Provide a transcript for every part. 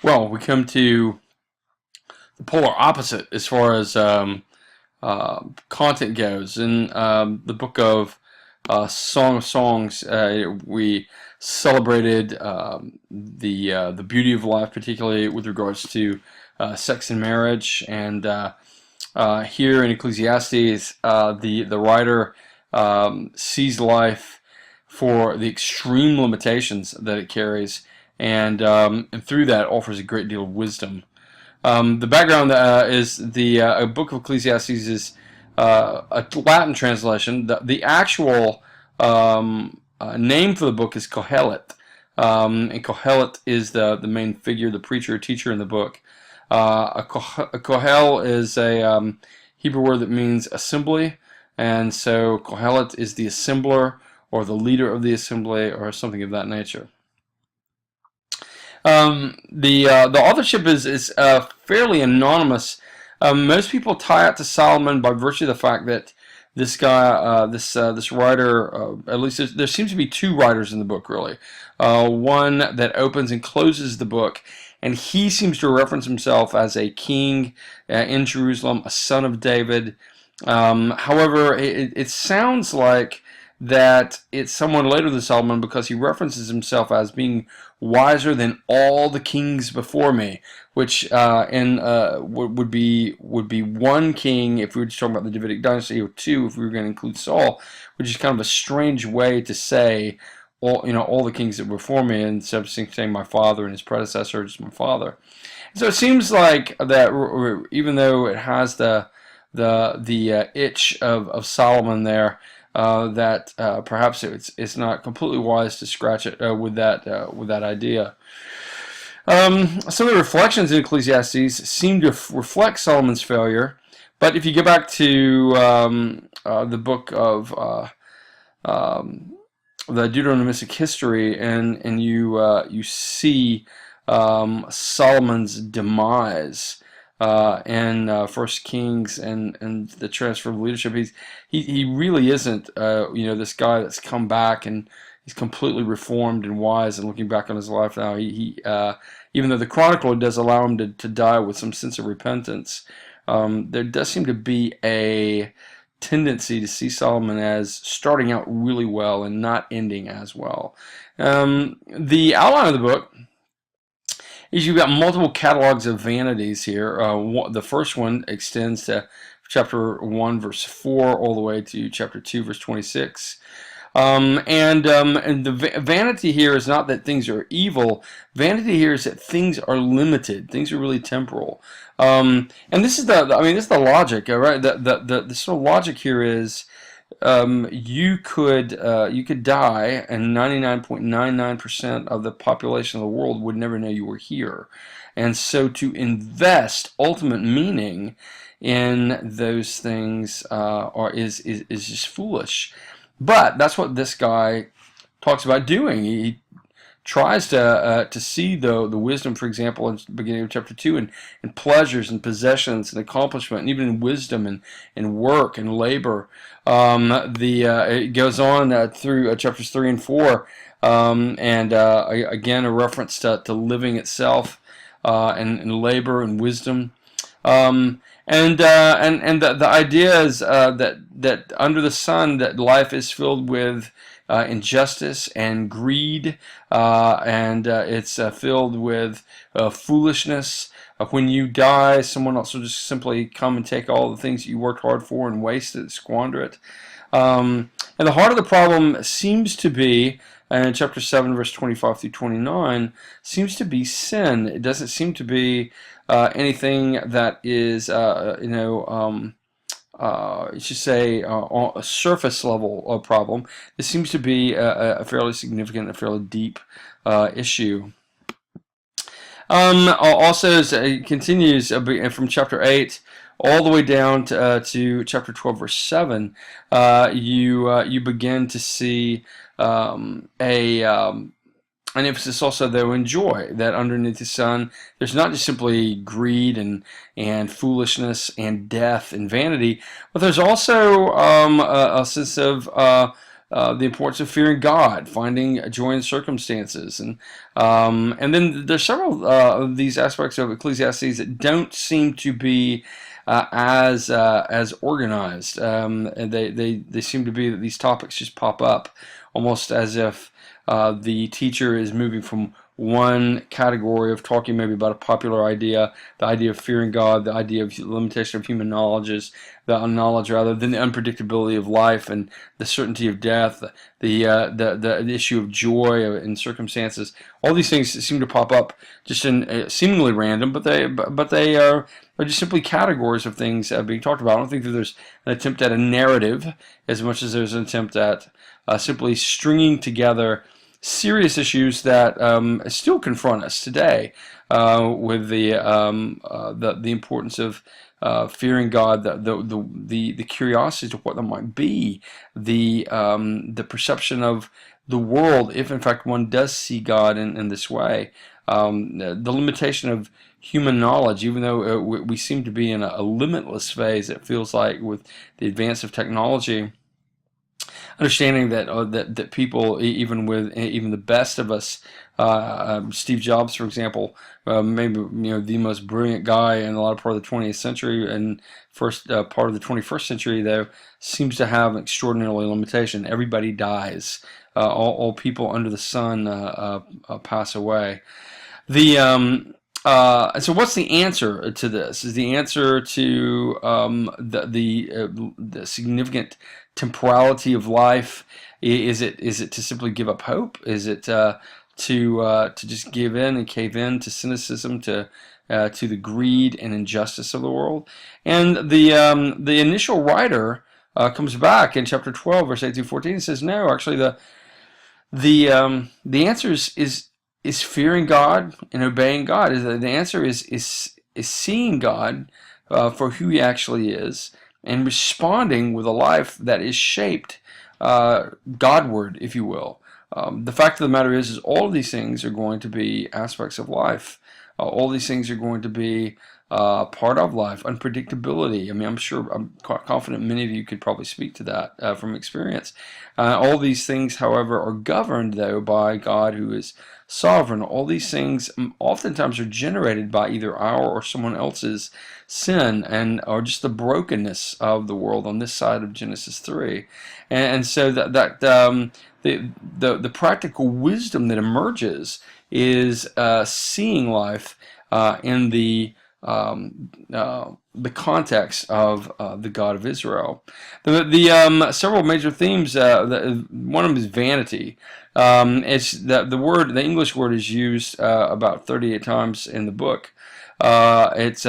Well, we come to the polar opposite as far as content goes. In the book of Song of Songs, we celebrated the beauty of life, particularly with regards to sex and marriage. And here in Ecclesiastes, the writer sees life for the extreme limitations that it carries, and through that offers a great deal of wisdom. The background is the book of Ecclesiastes is a Latin translation. The actual name for the book is Kohelet, and Kohelet is the main figure, the preacher, teacher in the book. A Kohel is a Hebrew word that means assembly, and so Kohelet is the assembler or the leader of the assembly or something of that nature. The authorship is fairly anonymous. Most people tie it to Solomon by virtue of the fact that this guy, this writer, at least there seems to be two writers in the book, really. One that opens and closes the book, and he seems to reference himself as a king in Jerusalem, a son of David. However, it sounds like that it's someone later than Solomon because he references himself as being wiser than all the kings before me, which would be one king if we were just talking about the Davidic dynasty, or two if we were going to include Saul, which is kind of a strange way to say all the kings that were before me, instead of saying my father and his predecessor, just my father. So it seems like that even though it has the itch of Solomon there, that perhaps it's not completely wise to scratch it with that idea. Some of the reflections in Ecclesiastes seem to reflect Solomon's failure, but if you go back to the book of the Deuteronomistic history, and you see Solomon's demise in First Kings and the transfer of leadership, he really isn't this guy that's come back and he's completely reformed and wise. And looking back on his life now, he even though the chronicler does allow him to die with some sense of repentance, there does seem to be a tendency to see Solomon as starting out really well and not ending as well. The outline of the book is you've got multiple catalogs of vanities here. The first one extends to chapter 1, verse 4, all the way to chapter 2, verse 26. And the vanity here is not that things are evil. Vanity here is that things are limited. Things are really temporal. And this is this is the logic, right? The sort of logic here is you could die, and 99.99% of the population of the world would never know you were here. And so to invest ultimate meaning in those things is just foolish. But that's what this guy talks about doing. He tries to see the wisdom, for example, in the beginning of chapter 2, in pleasures and possessions and accomplishment, and even in wisdom and work and labor. It goes on through chapters 3 and 4, again a reference to living itself, and labor and wisdom. The idea is that under the sun, that life is filled with injustice and greed, and it's filled with foolishness. When you die, someone else will just simply come and take all the things that you worked hard for and waste it, squander it. And the heart of the problem seems to be, in chapter 7, verse 25 through 29, seems to be sin. It doesn't seem to be anything that is, you should say, a surface level problem. This seems to be a fairly significant, a fairly deep issue. Also, as it continues from chapter 8 all the way down to chapter 12, verse 7, you begin to see an emphasis also, though, in joy, that underneath the sun there's not just simply greed and foolishness and death and vanity, but there's also a sense of the importance of fearing God, finding joy in circumstances, and then there's several of these aspects of Ecclesiastes that don't seem to be as organized. And they seem to be that these topics just pop up almost as if the teacher is moving from one category of talking maybe about a popular idea, the idea of fearing God, the idea of limitation of human knowledge rather than the unpredictability of life and the certainty of death, the issue of joy in circumstances. All these things seem to pop up just in seemingly random, but they are just simply categories of things being talked about. I don't think that there's an attempt at a narrative as much as there's an attempt at simply stringing together serious issues that still confront us today, with the importance of fearing God, the curiosity to what there might be, the perception of the world if in fact one does see God in this way, the limitation of human knowledge, even though we seem to be in a limitless phase. It feels like with the advance of technology. Understanding that people, even the best of us, Steve Jobs, for example, maybe the most brilliant guy in a lot of part of the 20th century and first part of the 21st century, though, seems to have an extraordinary limitation. Everybody dies. All people under the sun pass away. So what's the answer to this? Is the answer to the significant temporality of life? Is it to simply give up hope? Is it to just give in and cave in to cynicism, to the greed and injustice of the world? And the initial writer comes back in chapter 12, verse 8 through 14, and says, no, actually the answer is fearing God and obeying God. The answer is seeing God for who He actually is and responding with a life that is shaped Godward, if you will. The fact of the matter is all of these things are going to be aspects of life. All these things are going to be part of life. Unpredictability. I mean, I'm quite confident many of you could probably speak to that from experience. All these things, however, are governed, though, by God who is sovereign. All these things oftentimes are generated by either our or someone else's sin or just the brokenness of the world on this side of Genesis 3. And so the practical wisdom that emerges is seeing life in the context of the God of Israel. The several major themes. One of them is vanity. It's the English word is used about 38 times in the book. It's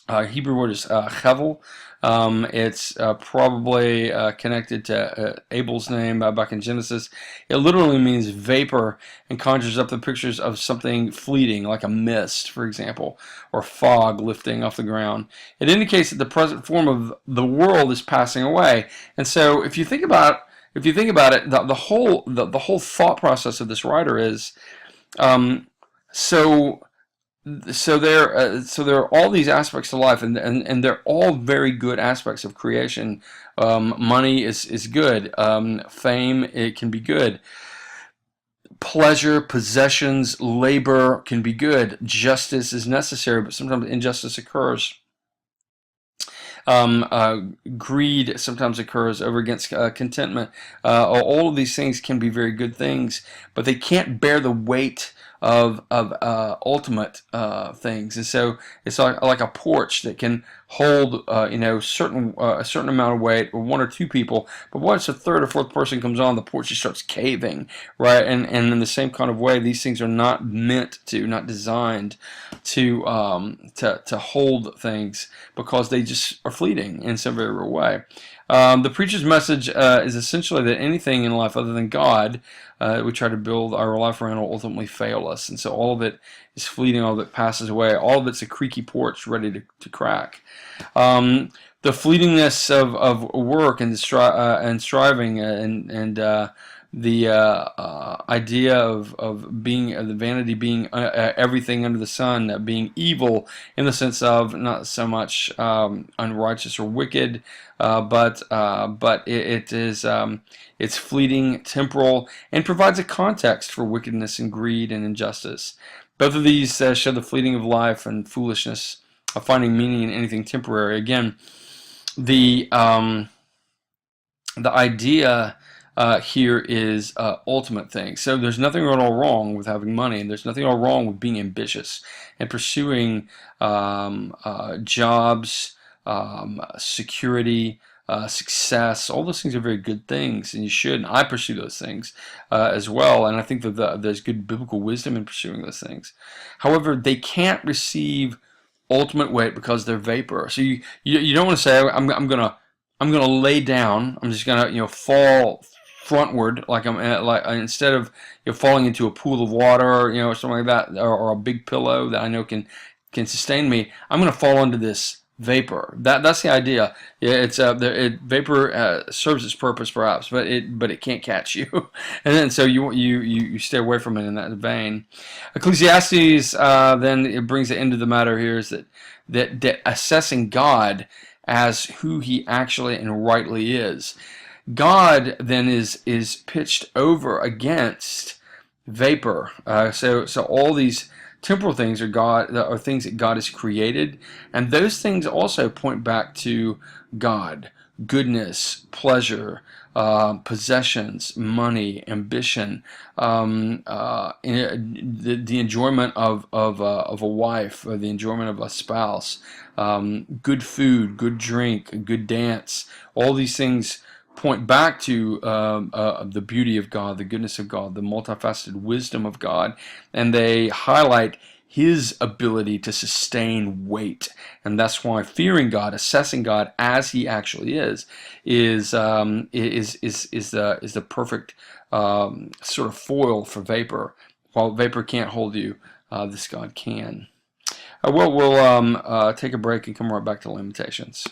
Hebrew word is hevel. It's probably connected to Abel's name back in Genesis. It literally means vapor and conjures up the pictures of something fleeting, like a mist, for example, or fog lifting off the ground. It indicates that the present form of the world is passing away. And so, if you think about it, the whole thought process of this writer is so there are all these aspects to life, and they're all very good aspects of creation. Money is good. Fame, it can be good. Pleasure, possessions, labor can be good. Justice is necessary, but sometimes injustice occurs. Greed sometimes occurs over against contentment. All of these things can be very good things, but they can't bear the weight of ultimate things. And so it's like a porch that can hold a certain amount of weight, or one or two people, but once a third or fourth person comes on, the porch just starts caving, right? And in the same kind of way, these things are not designed to hold things, because they just are fleeting in some very real way. The preacher's message is essentially that anything in life other than God we try to build our life around will ultimately fail us. And so all of it is fleeting, all of it passes away, all of it's a creaky porch ready to crack. The fleetingness of work and striving and idea of being the vanity being everything under the sun, being evil in the sense of not so much unrighteous or wicked, but it is it's fleeting, temporal, and provides a context for wickedness and greed and injustice. Both of these show the fleeting of life and foolishness of finding meaning in anything temporary. Again, the the idea here is ultimate thing. So there's nothing at all wrong with having money, and there's nothing at all wrong with being ambitious and pursuing jobs, security, success. All those things are very good things, and you should. And I pursue those things as well, and I think that there's good biblical wisdom in pursuing those things. However, they can't receive ultimate weight because they're vapor. So you don't want to say I'm gonna lay down. I'm just gonna fall frontward like instead of falling into a pool of water or something like that, or a big pillow that I know can sustain me. I'm gonna fall into this vapor. That's the idea. Yeah, it's vapor serves its purpose perhaps, but it can't catch you, and then so you stay away from it in that vein. Ecclesiastes then it brings the end of the matter here is that assessing God as who he actually and rightly is. God then is pitched over against vapor. So all these temporal things are things that God has created, and those things also point back to God, goodness, pleasure, possessions, money, ambition, the enjoyment of a wife, or the enjoyment of a spouse, good food, good drink, a good dance. All these things point back to the beauty of God, the goodness of God, the multifaceted wisdom of God, and they highlight his ability to sustain weight. And that's why fearing God, assessing God as he actually is the perfect sort of foil for vapor. While vapor can't hold you, this God can. We'll take a break and come right back to Lamentations.